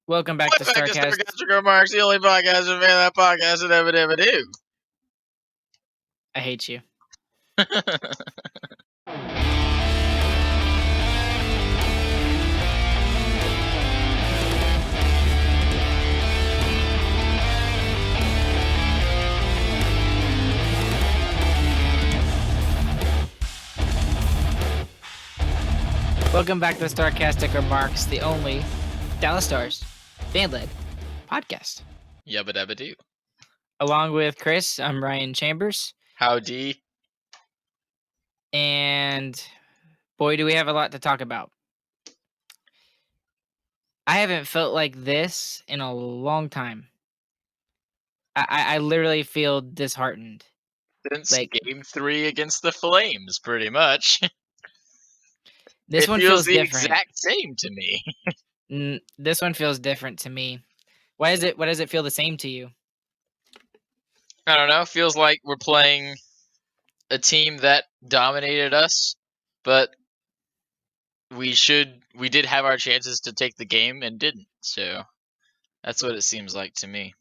Welcome back to Welcome back to StarCast. Sarcastic Remarks, the only podcast that made that podcast and ever do. I hate you. Welcome back to Starcastic Remarks, the only Dallas Stars fan-led podcast. Yabba dabba do. Along with Chris, I'm Ryan Chambers. Howdy. And boy, do we have a lot to talk about. I haven't felt like this in a long time. I literally feel disheartened. Since Game 3 against the Flames, pretty much. This it one feels feels the different. exact same to me. This one feels different to me. Why does it feel the same to you? I don't know. Feels like we're playing a team that dominated us, but we did have our chances to take the game and didn't. So that's what it seems like to me.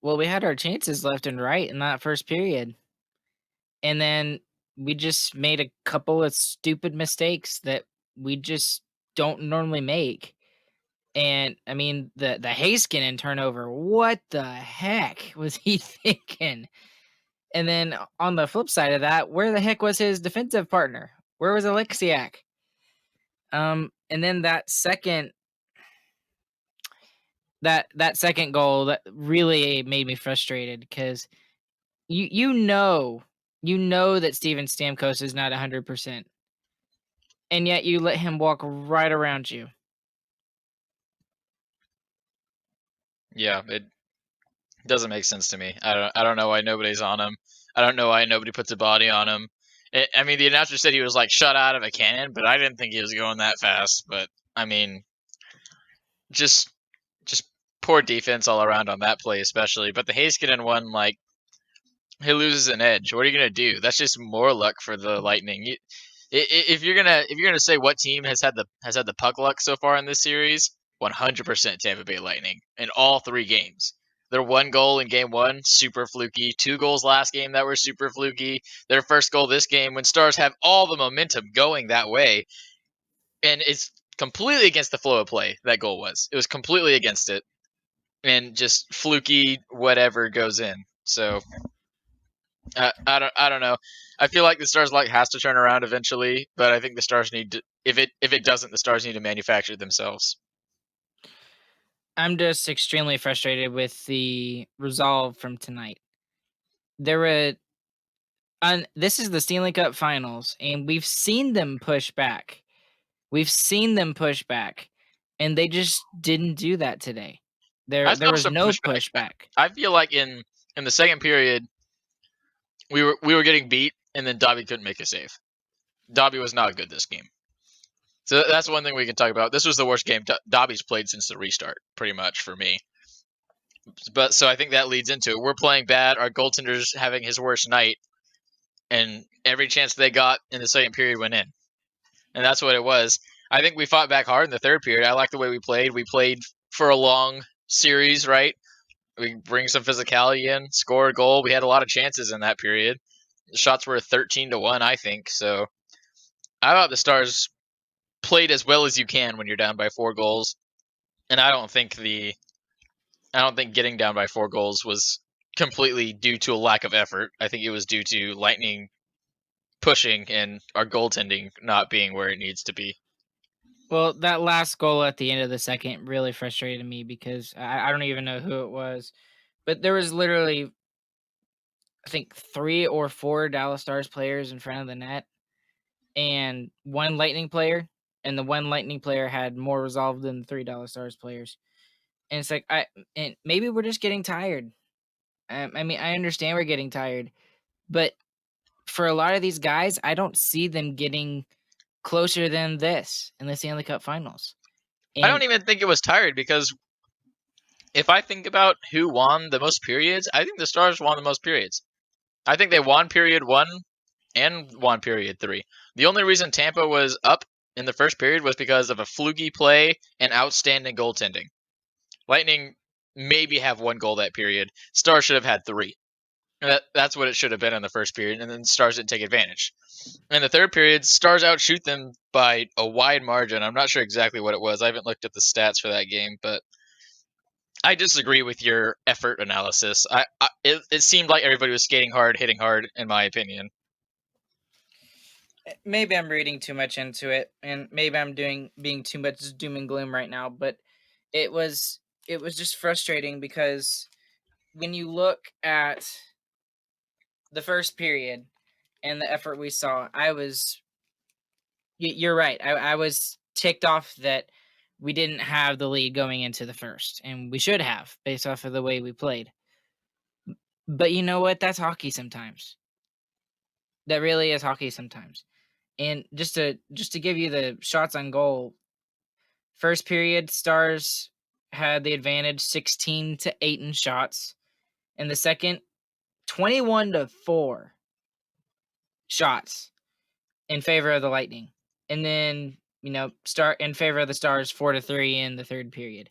Well, we had our chances left and right in that first period. And then we just made a couple of stupid mistakes that we just don't normally make. And I mean, the Heiskanen turnover, what the heck was he thinking? And then on the flip side of that, where the heck was his defensive partner? Where was Alexiak? And then that second goal that really made me frustrated because you know that Steven Stamkos is not 100%, and yet you let him walk right around you. Yeah, it doesn't make sense to me. I don't know why nobody's on him. I don't know why nobody puts a body on him. I mean, the announcer said he was like shot out of a cannon, but I didn't think he was going that fast. But I mean, just poor defense all around on that play, especially. But the Heiskanen one, like, he loses an edge. What are you gonna do? That's just more luck for the Lightning. If you're gonna say what team has had the puck luck so far in this series, 100% Tampa Bay Lightning in all 3 games. Their 1 goal in game 1, super fluky. 2 goals last game that were super fluky. Their first goal this game, when Stars have all the momentum going that way, and it's completely against the flow of play. That goal was. It was completely against it, and just fluky whatever goes in. So I don't know. I feel like the Stars has to turn around eventually, but I think the Stars need to. If it doesn't, the Stars need to manufacture it themselves. I'm just extremely frustrated with the resolve from tonight. This is the Stanley Cup Finals, and we've seen them push back. And they just didn't do that today. There was no pushback. I feel like in the second period, we were getting beat, and then Dobby couldn't make a save. Dobby was not good this game. So that's one thing we can talk about. This was the worst game Dobby's played since the restart, pretty much, for me. But so I think that leads into it. We're playing bad. Our goaltender's having his worst night, and every chance they got in the second period went in. And that's what it was. I think we fought back hard in the third period. I like the way we played. We played for a long series, right? We bring some physicality in, score a goal. We had a lot of chances in that period. The shots were 13-1, I think. So I thought the Stars played as well as you can when you're down by 4 goals. And I don't think getting down by 4 goals was completely due to a lack of effort. I think it was due to Lightning pushing and our goaltending not being where it needs to be. Well, that last goal at the end of the second really frustrated me because I don't even know who it was. But there was literally, I think, 3 or 4 Dallas Stars players in front of the net and 1 Lightning player. And the 1 Lightning player had more resolve than the 3 Dallas Stars players. And it's like, and maybe we're just getting tired. I mean, I understand we're getting tired. But for a lot of these guys, I don't see them getting closer than this in the Stanley Cup Finals. And I don't even think it was tired because if I think about who won the most periods, I think the Stars won the most periods. I think they won period 1 and won period 3. The only reason Tampa was up in the first period was because of a fluky play and outstanding goaltending. Lightning maybe have one goal that period. Stars should have had three. That's what it should have been in the first period, and then Stars didn't take advantage. In the third period, Stars outshoot them by a wide margin. I'm not sure exactly what it was. I haven't looked at the stats for that game, but I disagree with your effort analysis. It seemed like everybody was skating hard, hitting hard, in my opinion. Maybe I'm reading too much into it, and maybe I'm being too much doom and gloom right now. But it was it was just frustrating because when you look at the first period and the effort we saw, you're right. I was ticked off that we didn't have the lead going into the first, and we should have based off of the way we played. But you know what? That's hockey sometimes. That really is hockey sometimes. And just to give you the shots on goal, first period, Stars had the advantage 16-8 in shots. In the second, 21-4 shots in favor of the Lightning. And then, start in favor of the Stars 4-3 in the third period.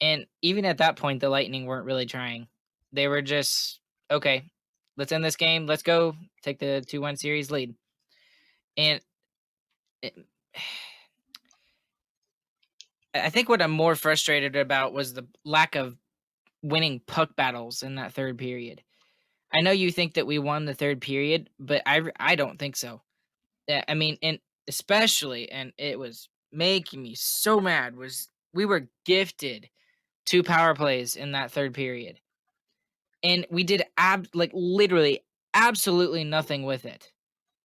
And even at that point, the Lightning weren't really trying. They were just, okay, let's end this game. Let's go take the 2-1 series lead. And it, I think what I'm more frustrated about was the lack of winning puck battles in that third period. I know you think that we won the third period, but I don't think so. I mean, and especially, and it was making me so mad, was we were gifted 2 power plays in that third period. And we did like literally absolutely nothing with it.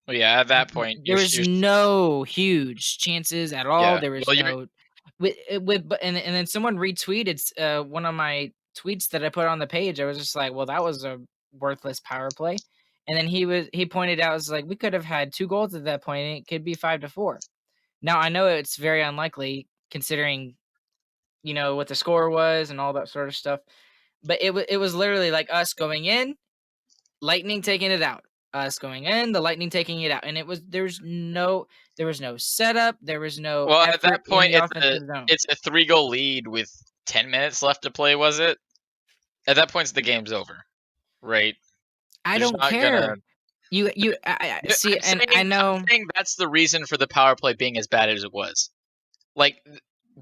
Well, yeah, at that point, There was no huge chances at all. yeah. There was Well, you're no and then someone retweeted one of my tweets that I put on the page. I was just like, well, that was a worthless power play. And then he pointed out, was like, we could have had 2 goals at that point, and it could be 5-4. Now I know it's very unlikely considering what the score was and all that sort of stuff. But it was literally like us going in, Lightning taking it out. Us going in, the Lightning taking it out. And there was no setup, there was no well at effort that in point the offensive zone. it's a 3-goal lead with 10 minutes left to play. Was it? At that point, the game's over, right? I There's don't not gonna. care. I see, I'm and I saying know that's the reason for the power play being as bad as it was. Like,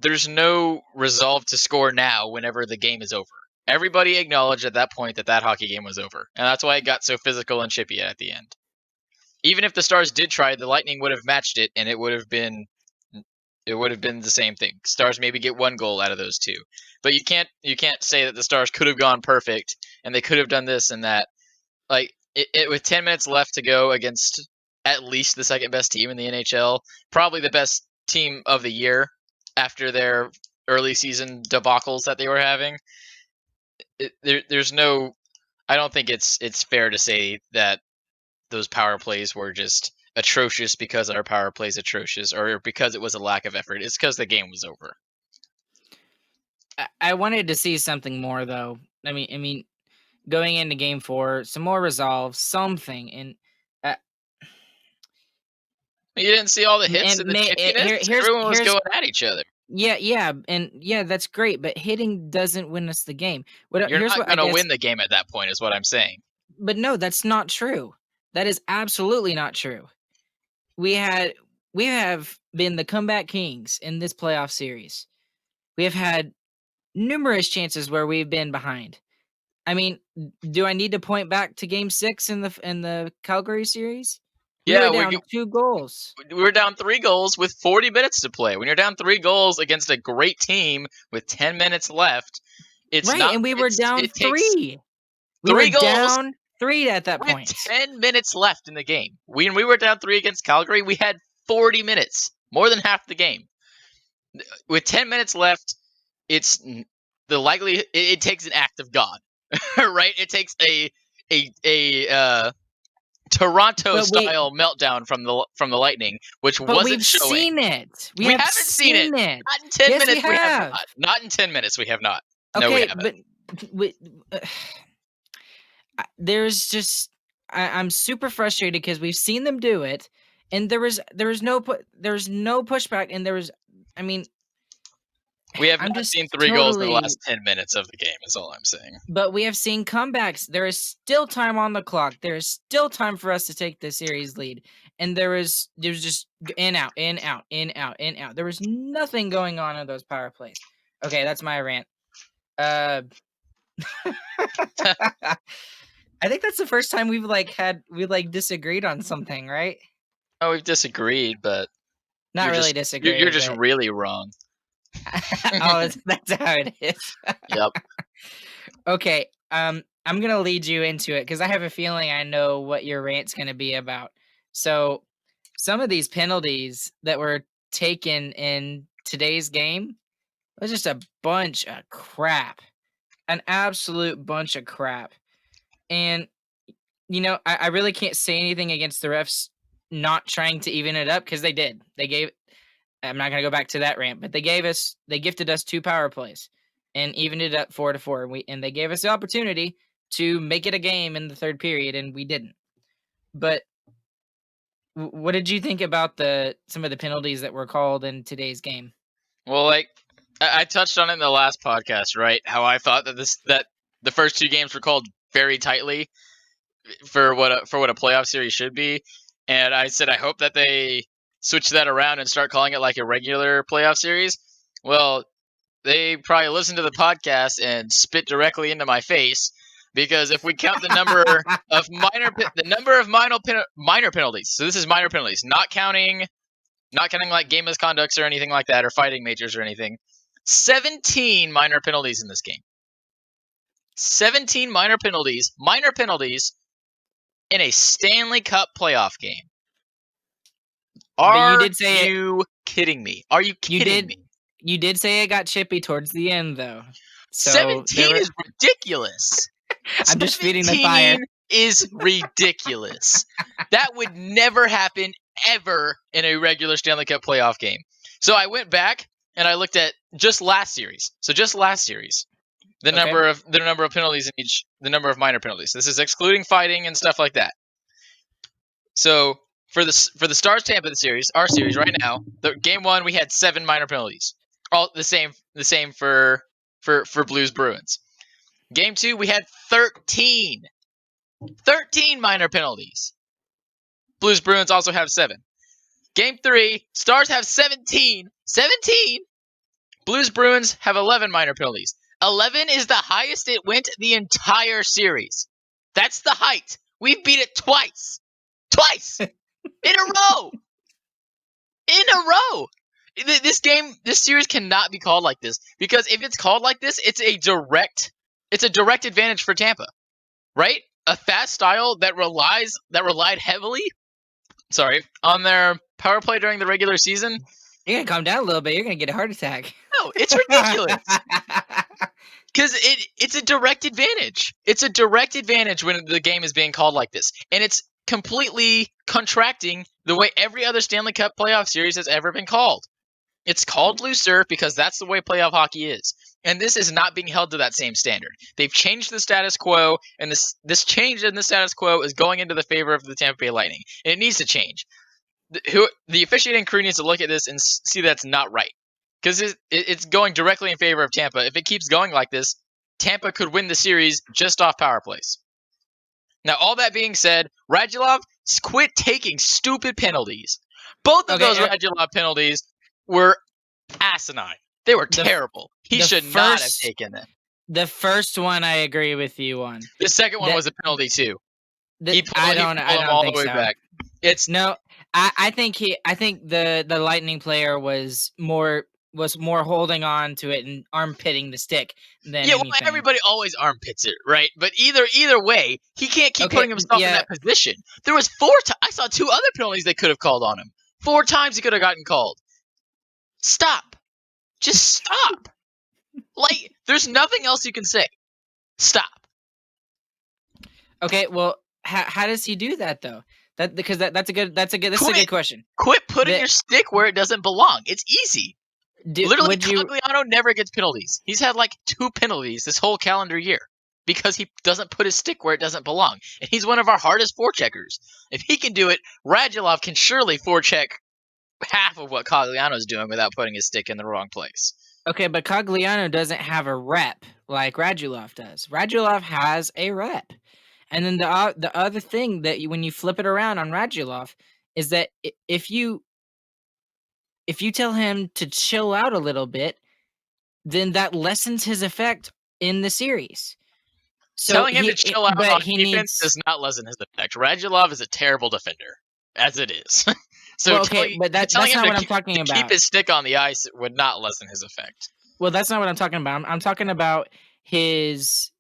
there's no resolve to score now whenever the game is over. Everybody acknowledged at that point that hockey game was over, and that's why it got so physical and chippy at the end. Even if the Stars did try, the Lightning would have matched it, and it would have been the same thing. Stars maybe get 1 goal out of those 2, but you can't say that the Stars could have gone perfect and they could have done this and that. Like, with 10 minutes left to go against at least the second best team in the NHL, probably the best team of the year after their early season debacles that they were having. There's no. I don't think it's fair to say that those power plays were just atrocious because our power play is atrocious or because it was a lack of effort. It's because the game was over. I wanted to see something more though. I mean, going into game 4, some more resolve, something, and You didn't see all the hits and the chippiness. Everyone was here's going at each other. yeah, and yeah, that's great, but hitting doesn't win us the game. You're Here's not what I going to guess, win the game at that point, is what I'm saying. but no, that's not true. That is absolutely not true. We have been the comeback kings in this playoff series. We have had numerous chances where we've been behind. I mean, do I need to point back to Game 6 in the Calgary series? We were Yeah, down 2 goals. we were down 3 goals with 40 minutes to play. When you're down 3 goals against a great team with 10 minutes left, it's Right, not. and we were down It takes 3. We were 3 goals down 3 at that with point. 10 minutes left in the game. When we were down 3 against Calgary, we had 40 minutes, more than half the game. With 10 minutes left, it's the likely it takes an act of God, right? It takes a Toronto style meltdown from the Lightning, which But wasn't we've showing. seen it. We haven't seen it. Not in 10 Yes, we minutes. We have have. not. Not in 10 minutes. We have not. No, we Okay, haven't. but we, there's just I'm super frustrated because we've seen them do it, and there was no pushback, and there was, I mean, We have I'm not just seen 3 goals in the totally. last 10 minutes of the game, is all I'm saying. But we have seen comebacks. There is still time on the clock. There is still time for us to take the series lead. And there's just in, out, in, out, in, out, in, out. There was nothing going on in those power plays. Okay, that's my rant. I think that's the first time we disagreed on something, right? Oh, we've disagreed, but Not really disagree, you're just but really wrong. oh, that's how it is. Yep. Okay, I'm gonna lead you into it because I have a feeling I know what your rant's gonna be about. So, some of these penalties that were taken in today's game was just a bunch of crap, an absolute bunch of crap. And I really can't say anything against the refs not trying to even it up because they did. They gave. I'm not gonna go back to that rant, but they gifted us 2 power plays and evened it up 4-4. And they gave us the opportunity to make it a game in the 3rd period, and we didn't. But what did you think about some of the penalties that were called in today's game? Well, like I touched on it in the last podcast, right? How I thought that the first 2 games were called very tightly for what a playoff series should be, and I said I hope that they switch that around and start calling it like a regular playoff series. Well, they probably listened to the podcast and spit directly into my face because if we count the number of minor penalties, so this is minor penalties, not counting like game misconducts or anything like that, or fighting majors or anything. 17 minor penalties in this game. 17 minor penalties in a Stanley Cup playoff game. But you Are did say you kidding me? Are you kidding me? You did say it got chippy towards the end, though. So 17 is ridiculous. I'm just feeding the fire. 17 is ridiculous. That would never happen ever in a regular Stanley Cup playoff game. So I went back and I looked at just last series. So just last series, the number of penalties in each, the number of minor penalties. This is excluding fighting and stuff like that. So for the Stars Tampa series, our series right now, the game 1 we had 7 minor penalties. All the same for Blues Bruins. Game 2 we had 13 minor penalties. Blues Bruins also have 7. Game 3, Stars have 17. Blues Bruins have 11 minor penalties. 11 is the highest it went the entire series. That's the height. We've beat it twice. In a row. This series cannot be called like this, because if it's called like this, it's a direct advantage for Tampa, right? A fast style that relied heavily, on their power play during the regular season. You're gonna calm down a little bit. You're gonna get a heart attack. No, it's ridiculous. Because it's a direct advantage. It's a direct advantage when the game is being called like this, and it's completely contracting the way every other Stanley Cup playoff series has ever been called. It's called looser because that's the way playoff hockey is. And this is not being held to that same standard. They've changed the status quo, and this change in the status quo is going into the favor of the Tampa Bay Lightning. And it needs to change. The officiating crew needs to look at this and see that's not right. Because it's going directly in favor of Tampa. If it keeps going like this, Tampa could win the series just off power plays. Now, all that being said, Radulov, quit taking stupid penalties. Both of those Radulov penalties were asinine. They were terrible. He should not have taken them. The first one I agree with you on. The second one was a penalty too. I don't think so. Back. I think the Lightning player was more holding on to it and armpitting the stick than anything. Well, everybody always armpits it, right? But either way, he can't keep putting himself in that position. There was 4 times. I saw 2 other penalties they could have called on him. 4 times he could have gotten called. Stop. Just stop. Like, there's nothing else you can say. Stop. Okay, well, how does he do that though? That's a good question. Quit putting your stick where it doesn't belong. It's easy. Literally, Cogliano never gets penalties. He's had like 2 penalties this whole calendar year because he doesn't put his stick where it doesn't belong. And he's one of our hardest forecheckers. If he can do it, Radulov can surely forecheck half of what Cogliano's doing without putting his stick in the wrong place. Okay, but Cogliano doesn't have a rep like Radulov does. Radulov has a rep. And then the other thing that when you flip it around on Radulov is that if you tell him to chill out a little bit, then that lessens his effect in the series. So Telling him to chill out on he defense does not lessen his effect. Radulov is a terrible defender, as it is. So well, okay, but that's telling not him what I'm talking to about. keep his stick on the ice would not lessen his effect. Well, that's not what I'm talking about. I'm talking about his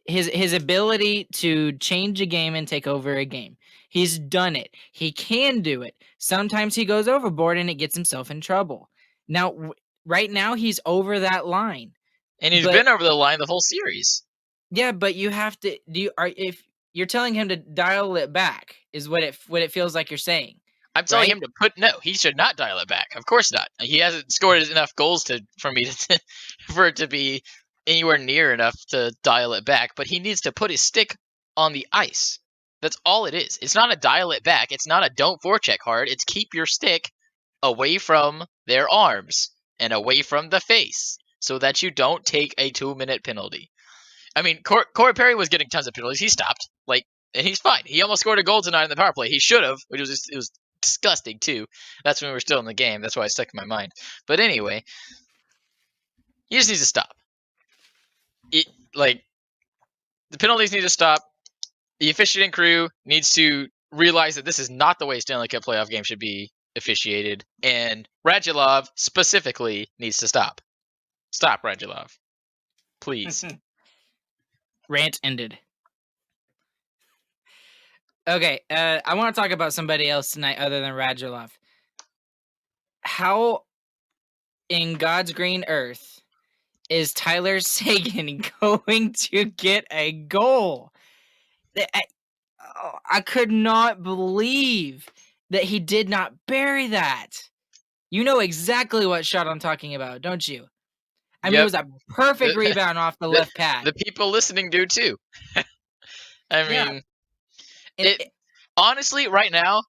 ability to change a game and take over a game. He's done it. He can do it. Sometimes he goes overboard and it gets himself in trouble. Now, right now, he's over that line. And he's been over the line the whole series. Yeah, but you have to if you're telling him to dial it back is what it feels like you're saying. I'm telling him to he should not dial it back. Of course not. He hasn't scored enough goals for me to for it to be anywhere near enough to dial it back, but he needs to put his stick on the ice. That's all it is. It's not a dial it back. It's not a don't forecheck hard. It's keep your stick away from their arms and away from the face so that you don't take a 2-minute penalty. I mean, Corey Perry was getting tons of penalties. He stopped, and he's fine. He almost scored a goal tonight in the power play. He should have, which it was disgusting too. That's when we were still in the game. That's why it stuck in my mind. But anyway, he just needs to stop. The penalties need to stop. The officiating crew needs to realize that this is not the way Stanley Cup playoff game should be officiated, and Radulov specifically needs to stop. Stop, Radulov. Please. Rant ended. Okay, I want to talk about somebody else tonight other than Radulov. How in God's green earth is Tyler Seguin going to get a goal? I could not believe that he did not bury that. You know exactly what shot I'm talking about, don't you? I mean, it was a perfect rebound off the left pad. The people listening do too. I mean, honestly, right now,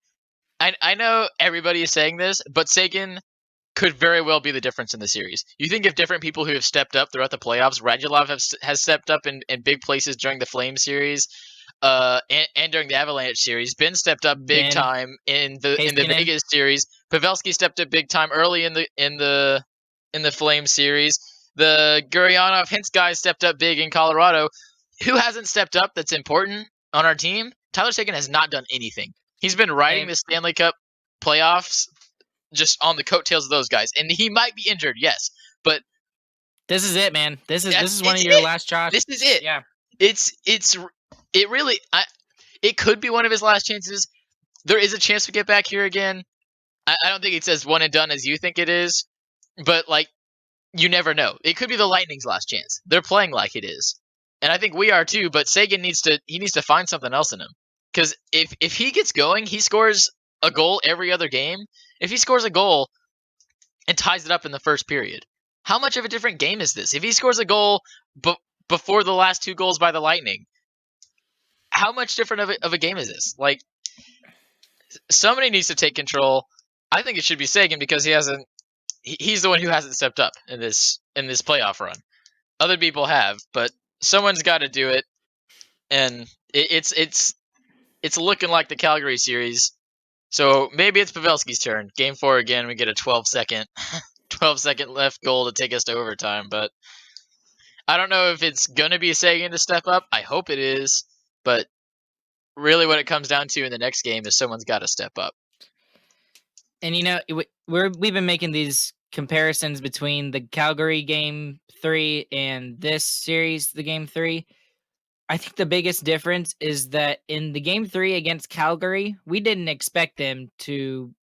I know everybody is saying this, but Seguin could very well be the difference in the series. You think of different people who have stepped up throughout the playoffs. Radulov has stepped up in big places during the Flame series, and during the Avalanche series. Ben stepped up big time in the Vegas series. Pavelski stepped up big time early in the Flame series. The Gurionov Hintz guys stepped up big in Colorado. Who hasn't stepped up that's important on our team? Tyler Seguin has not done anything. He's been riding the Stanley Cup playoffs just on the coattails of those guys. And he might be injured, yes. But this is it, man. This is one of your last shots. This is it. Yeah. It could be one of his last chances. There is a chance to get back here again. I don't think it's as one and done as you think it is. But you never know. It could be the Lightning's last chance. They're playing like it is. And I think we are too, but Seguin needs to find something else in him. Because if he gets going, he scores a goal every other game. If he scores a goal and ties it up in the first period, how much of a different game is this? If he scores a goal before the last 2 goals by the Lightning, how much different of a game is this? Somebody needs to take control. I think it should be Seguin because he's the one who hasn't stepped up in this playoff run. Other people have, but someone's got to do it. And it's looking like the Calgary series. So maybe it's Pavelski's turn. Game 4 again, we get a 12-second left goal to take us to overtime. But I don't know if it's going to be Seguin to step up. I hope it is. But really what it comes down to in the next game is someone's got to step up. And, we've been making these comparisons between the Calgary Game 3 and this series, the Game 3. I think the biggest difference is that in the Game 3 against Calgary, we didn't expect them to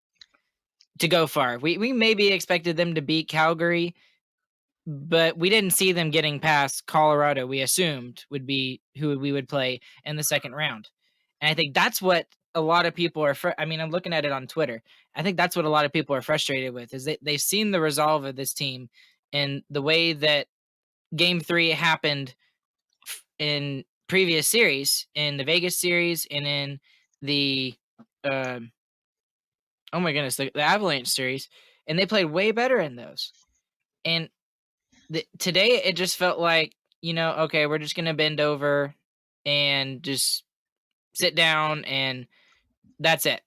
go far. We maybe expected them to beat Calgary, but we didn't see them getting past Colorado. We assumed would be who we would play in the second round. And I think that's what a lot of people are I'm looking at it on Twitter. I think that's what a lot of people are frustrated with is that they've seen the resolve of this team and the way that Game 3 happened in previous series, in the Vegas series, and in the oh my goodness, the Avalanche series, and they played way better in those. And today it just felt like, okay, we're just gonna bend over and just sit down, and that's it.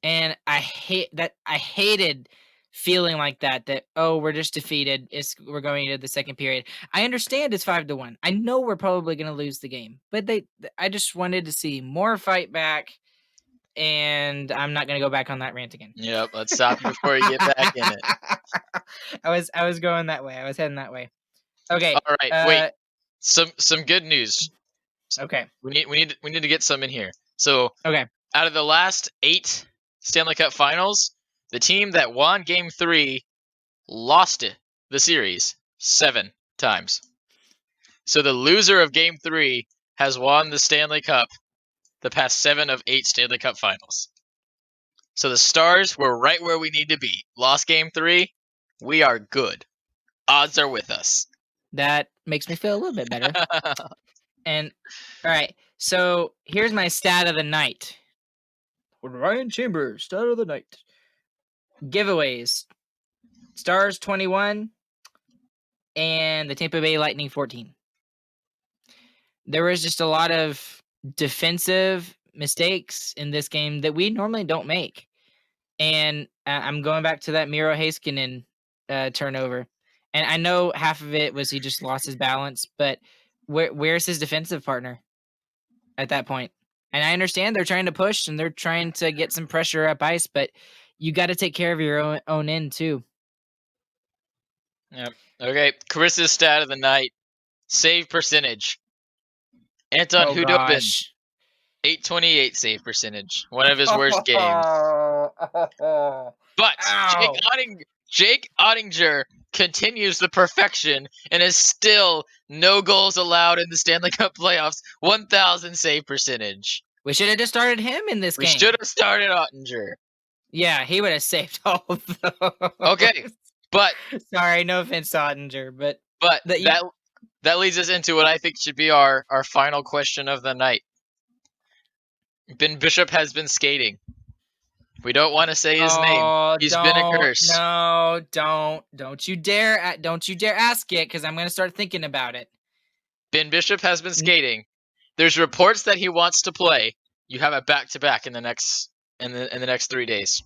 And I hated feeling like that. That, oh, we're just defeated. We're going into the second period. I understand it's 5-1. I know we're probably gonna lose the game, but I just wanted to see more fight back. And I'm not gonna go back on that rant again. Yep, let's stop you before you get back in it. I was going that way. I was heading that way. Okay. All right, wait. Some good news. Okay. We need to get some in here. So, Okay. out of the last 8 Stanley Cup Finals, the team that won Game 3 lost the series 7 times. So the loser of Game 3 has won the Stanley Cup the past 7 of 8 Stanley Cup Finals. So the Stars were right where we need to be. Lost Game 3, we are good. Odds are with us. That makes me feel a little bit better. And all right, so here's my stat of the night. Ryan Chambers, stat of the night. Giveaways. Stars 21 and the Tampa Bay Lightning 14. There was just a lot of defensive mistakes in this game that we normally don't make. And I'm going back to that Miro Heiskanen turnover. And I know half of it was he just lost his balance, but where's his defensive partner at that point? And I understand they're trying to push and they're trying to get some pressure up ice, but you got to take care of your own end too. Yep. Okay, Chris's stat of the night: save percentage. Anton Hudobin, 828 save percentage. One of his worst games. But Jake Ottinger continues the perfection and is still no goals allowed in the Stanley Cup playoffs. 1,000 save percentage. We should have just started him in this game. We should have started Ottinger. Yeah, he would have saved all of those. Okay, but sorry, no offense to Ottinger, but that leads us into what I think should be our final question of the night. Ben Bishop has been skating. We don't want to say his name. He's been a curse. No, don't you dare ask it, because I'm going to start thinking about it. Ben Bishop has been skating. There's reports that he wants to play. You have a back-to-back in the next 3 days.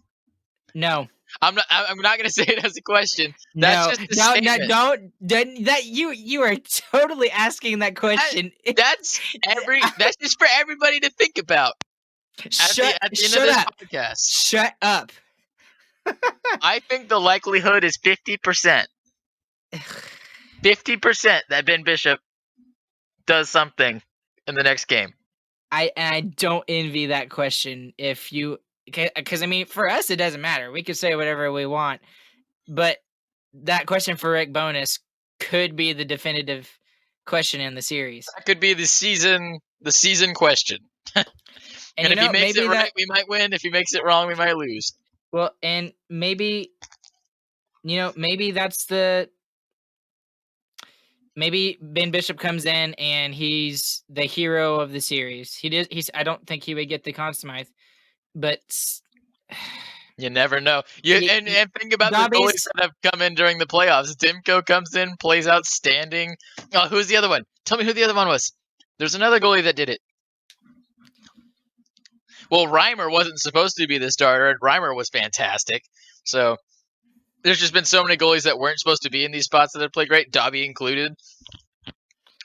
No. I'm not going to say it as a question. That's just a statement. Don't. That you are totally asking that question. That's just for everybody to think about. At the end of this podcast. Shut up. I think the likelihood is 50%. 50% that Ben Bishop does something in the next game. I don't envy that question. Because I mean, for us it doesn't matter. We could say whatever we want, but that question for Rick Bowness could be the definitive question in the series. That could be the season question. And if he makes it right, we might win. If he makes it wrong, we might lose. Well, and maybe that's maybe Ben Bishop comes in and he's the hero of the series. I don't think he would get the Conn Smythe, but you never know. And think about the goalies that have come in during the playoffs. Demko comes in, plays outstanding. Oh, who's the other one? Tell me who the other one was. There's another goalie that did it. Well, Reimer wasn't supposed to be the starter, and Reimer was fantastic. So there's just been so many goalies that weren't supposed to be in these spots that have played great, Dobby included.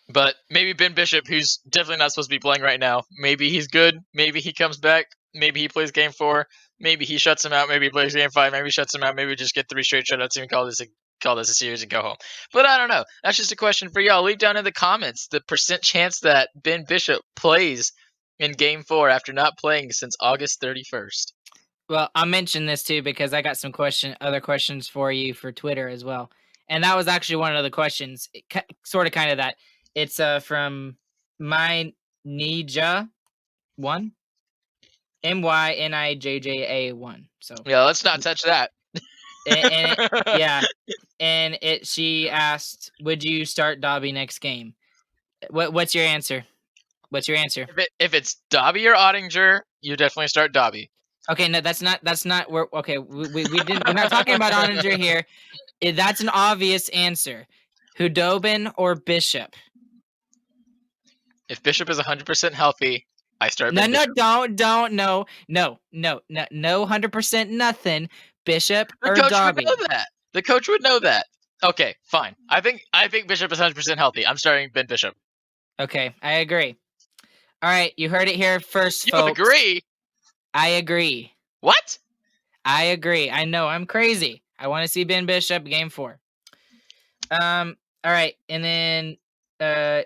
But maybe Ben Bishop, who's definitely not supposed to be playing right now, maybe he's good. Maybe he comes back. Maybe he plays Game 4. Maybe he shuts him out. Maybe he plays Game 5. Maybe he shuts him out. Maybe we just get 3 straight shutouts and call this a series and go home. But I don't know. That's just a question for y'all. Leave down in the comments the percent chance that Ben Bishop plays in Game 4 after not playing since August 31st. Well, I'll mention this too because I got some other questions for you for Twitter as well. And that was actually one of the questions, sort of kind of that. It's from my Nija1, MYNIJJA1. So yeah, let's not touch that. And she asked, would you start Dobby next game? What's your answer? What's your answer? If it's Dobby or Ottinger, you definitely start Dobby. Okay, no, that's not where. Okay, we didn't. We're not talking about Oninger here. That's an obvious answer. Hudobin or Bishop? If Bishop is 100% healthy, I start No, Ben no, Bishop. no, 100% nothing. Bishop The or coach would know Dobby? that. The coach would know that. Okay, fine. I think Bishop is 100% healthy. I'm starting Ben Bishop. Okay, I agree. All right, you heard it here first, You folks. agree? I agree. What? I agree. I know I'm crazy. I want to see Ben Bishop game 4. All right, and then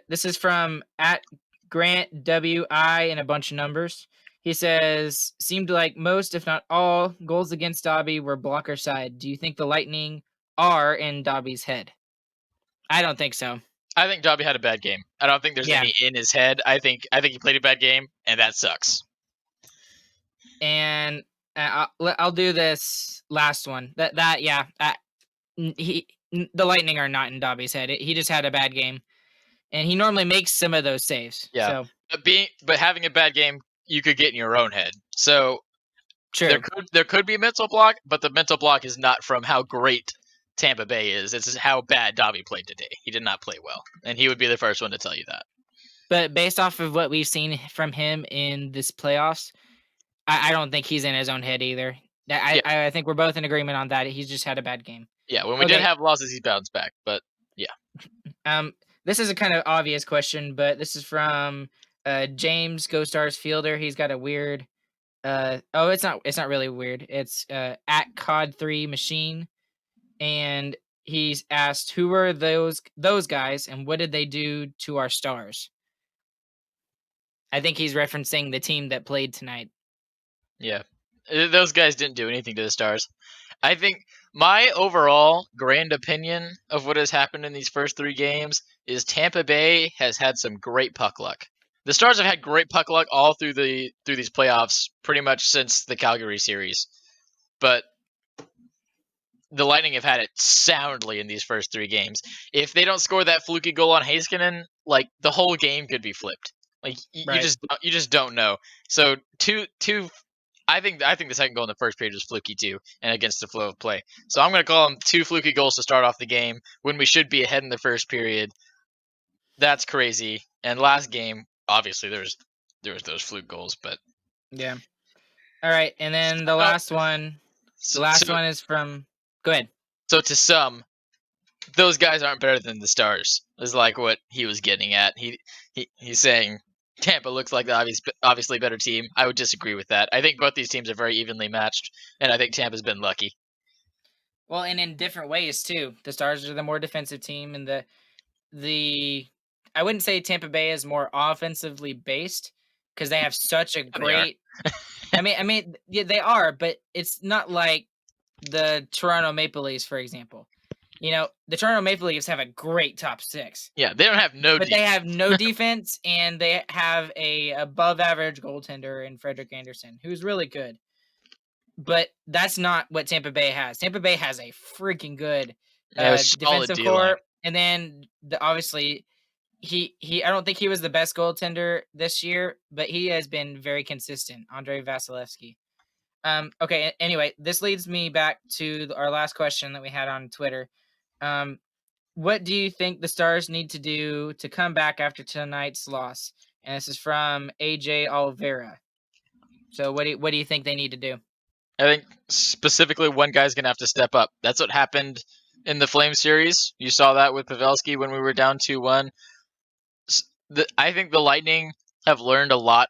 this is from at Grant WI and a bunch of numbers. He says, seemed like most, if not all, goals against Dobby were blocker side. Do you think the Lightning are in Dobby's head? I don't think so. I think Dobby had a bad game. I don't think there's Yeah. any in his head. I think he played a bad game, and that sucks. And I'll do this last one. Yeah. The Lightning are not in Dobby's head. He just had a bad game, and he normally makes some of those saves. Yeah, So but having a bad game, you could get in your own head. So true. there could be a mental block, but the mental block is not from how great Tampa Bay is. It's how bad Dobby played today. He did not play well, and he would be the first one to tell you that. But based off of what we've seen from him in this playoffs, I don't think he's in his own head either. Yeah, I think we're both in agreement on that. He's just had a bad game. yeah. When we did Okay. have losses, he bounced back, but yeah. This is a kind of obvious question, but this is from James Go Stars Fielder. He's got a weird. It's not really weird. It's at COD3 Machine, and he's asked, who were those guys, and what did they do to our stars? I think he's referencing the team that played tonight. Yeah, those guys didn't do anything to the Stars. I think my overall grand opinion of what has happened in these first 3 games is Tampa Bay has had some great puck luck. The Stars have had great puck luck all through these playoffs, pretty much since the Calgary series. But the Lightning have had it soundly in these first 3 games. If they don't score that fluky goal on Heiskanen, like the whole game could be flipped. Like Right. you just don't know. So two I think the second goal in the first period was fluky too, and against the flow of play. So I'm going to call them 2 fluky goals to start off the game when we should be ahead in the first period. That's crazy. And last game, obviously there was those fluke goals, but Yeah. All right, and then the last one. The last one is from. Go ahead. So to some, those guys aren't better than the Stars. Is like what he was getting at. He's saying Tampa looks like the obviously better team. I would disagree with that. I think both these teams are very evenly matched, and I think Tampa's been lucky. Well, and in different ways too. The Stars are the more defensive team, and the I wouldn't say Tampa Bay is more offensively based because they have such a great. I mean, yeah, they are, but it's not like the Toronto Maple Leafs, for example. You know, the Toronto Maple Leafs have a great top 6. Yeah, they don't have no But defense. they have no defense, and they have a above average goaltender in Frederik Andersen, who's really good. But that's not what Tampa Bay has. Tampa Bay has a freaking good defensive core, and then obviously he I don't think he was the best goaltender this year, but he has been very consistent. Andrei Vasilevsky. Okay. Anyway, this leads me back to our last question that we had on Twitter. What do you think the Stars need to do to come back after tonight's loss? And this is from AJ Oliveira. So what do you think they need to do? I think specifically one guy's going to have to step up. That's what happened in the Flame series. You saw that with Pavelski when we were down 2-1. I think the Lightning have learned a lot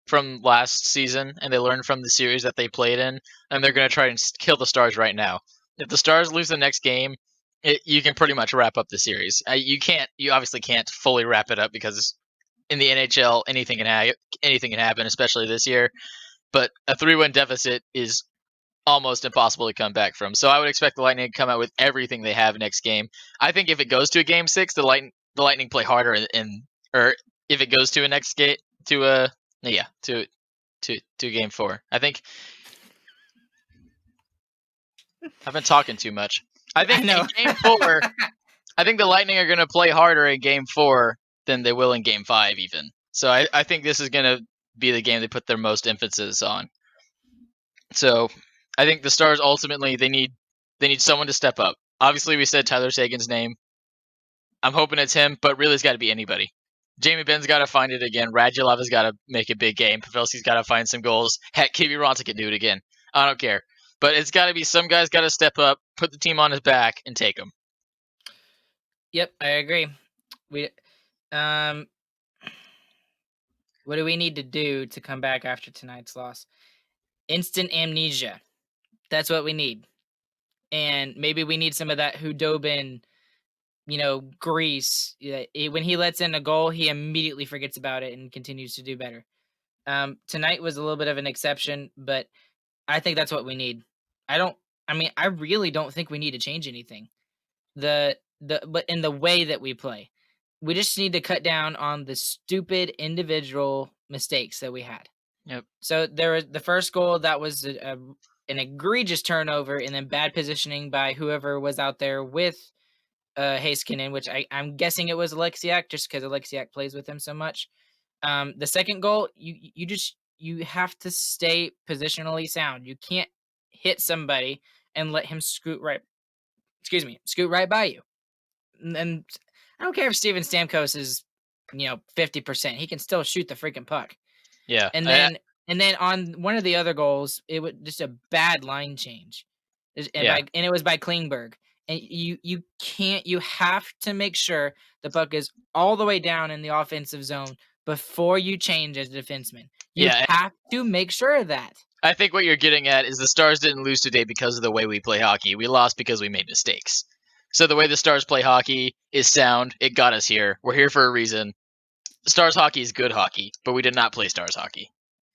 from last season, and they learned from the series that they played in, and they're going to try and kill the Stars right now. If the Stars lose the next game, you can pretty much wrap up the series. You obviously can't fully wrap it up because in the NHL anything can happen, especially this year. But a 3-win deficit is almost impossible to come back from. So I would expect the Lightning to come out with everything they have next game. I think if it goes to a game 6, the Lightning play harder or if it goes to a next game to game 4. I think I've been talking too much. I think in game 4, I think the Lightning are going to play harder in game 4 than they will in Game 5 even. So I think this is going to be the game they put their most emphasis on. So I think the Stars ultimately they need someone to step up. Obviously, we said Tyler Sagan's name. I'm hoping it's him, but really it's got to be anybody. Jamie Benn's got to find it again. Radulov has got to make a big game. Pavelski's got to find some goals. Heck, Kiwi Ronta can do it again. I don't care. But it's got to be some guy's got to step up, put the team on his back, and take him. Yep, I agree. What do we need to do to come back after tonight's loss? Instant amnesia. That's what we need. And maybe we need some of that Hudobin, grease. When he lets in a goal, he immediately forgets about it and continues to do better. Tonight was a little bit of an exception, but I think that's what we need. I really don't think we need to change anything. But in the way that we play, we just need to cut down on the stupid individual mistakes that we had. Yep. So there was the first goal that was an egregious turnover and then bad positioning by whoever was out there with Heiskanen, which I'm guessing it was Alexiak just because Alexiak plays with him so much. The second goal, you have to stay positionally sound. You can't hit somebody and let him scoot right by you. And I don't care if Steven Stamkos is, 50%. He can still shoot the freaking puck. Yeah. And then on one of the other goals, it was just a bad line change. And it was by Klingberg. And you have to make sure the puck is all the way down in the offensive zone before you change as a defenseman. You have to make sure of that. I think what you're getting at is the Stars didn't lose today because of the way we play hockey. We lost because we made mistakes. So the way the Stars play hockey is sound. It got us here. We're here for a reason. Stars hockey is good hockey, but we did not play Stars hockey.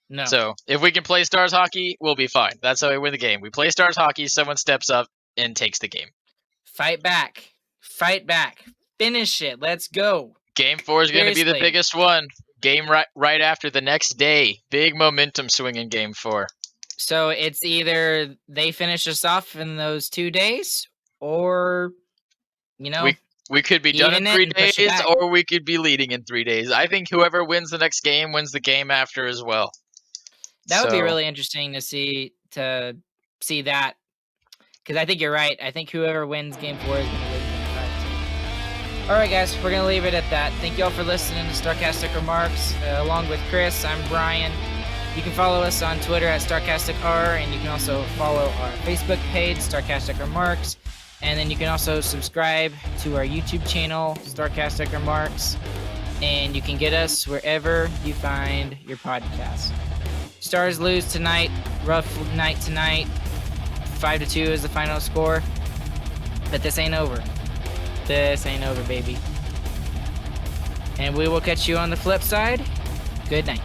No. So if we can play Stars hockey, we'll be fine. That's how we win the game. We play Stars hockey, someone steps up and takes the game. Fight back. Finish it. Let's go. Game 4 is going to be the biggest one. Game right after the next day. Big momentum swing in Game 4. So it's either they finish us off in those 2 days, or we could be done in 3 days, or we could be leading in 3 days. I think whoever wins the next game wins the game after as well. That would be really interesting to see that, because I think you're right. I think whoever wins Game 4 is going to win Game 5 too. All right, guys, we're going to leave it at that. Thank you all for listening to Starcastic Remarks. Along with Chris, I'm Brian. You can follow us on Twitter at StarcasticR, and you can also follow our Facebook page, Starcastic Remarks. And then you can also subscribe to our YouTube channel, Starcastic Remarks. And you can get us wherever you find your podcasts. Stars lose tonight. Rough night tonight. 5-2 is the final score. But this ain't over. This ain't over, baby. And we will catch you on the flip side. Good night.